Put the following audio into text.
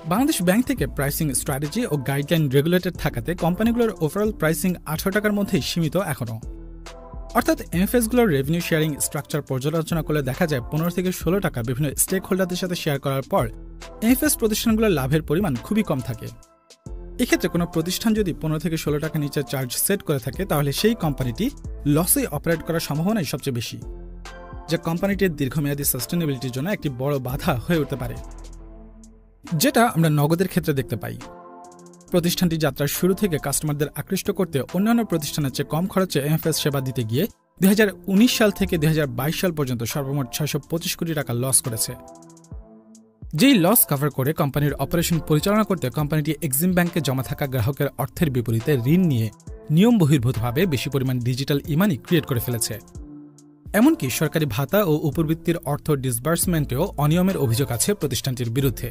Bangladesh bank থেকে pricing strategy ও guideline regulated থাকাতে কোম্পানিগুলোর ওভারঅল প্রাইসিং 18 টাকার মধ্যেই সীমিত এখনও। অর্থাৎ এমএফএসগুলোর রেভিনিউ শেয়ারিং স্ট্রাকচার পর্যালোচনা করলে দেখা যায় 15 থেকে 16 টাকা বিভিন্ন স্টেক হোল্ডারদের সাথে শেয়ার করার পর এমএফএস প্রতিষ্ঠানগুলোর লাভের পরিমাণ খুবই কম থাকে। এক্ষেত্রে কোনো প্রতিষ্ঠান যদি 15 থেকে 16 টাকা নিচে চার্জ সেট করে থাকে তাহলে সেই কোম্পানিটি লসে অপারেট করার সম্ভাবনাই সবচেয়ে বেশি, যা কোম্পানিটির দীর্ঘমেয়াদী সাস্টেনেবিলিটির জন্য একটি বড় বাধা হয়ে উঠতে পারে, যেটা আমরা নগদের ক্ষেত্রে দেখতে পাই। প্রতিষ্ঠানটি যাত্রার শুরু থেকে কাস্টমারদের আকৃষ্ট করতে অন্যান্য প্রতিষ্ঠানের চেয়ে কম খরচে এমএফএস সেবা দিতে গিয়ে 2019 সাল থেকে 2022 সাল পর্যন্ত সর্বমোট 625 কোটি টাকা লস করেছে। যেই লস কভার করে কোম্পানির অপারেশন পরিচালনা করতে কোম্পানিটি এক্সিম ব্যাংকে জমা থাকা গ্রাহকের অর্থের বিপরীতে ঋণ নিয়ে নিয়ম বহির্ভূতভাবে বেশি পরিমাণ ডিজিটাল ইমানি ক্রিয়েট করে ফেলেছে। এমনকি সরকারি ভাতা ও উপবৃত্তির অর্থ ডিসবার্সমেন্টেও অনিয়মের অভিযোগ আছে প্রতিষ্ঠানটির বিরুদ্ধে।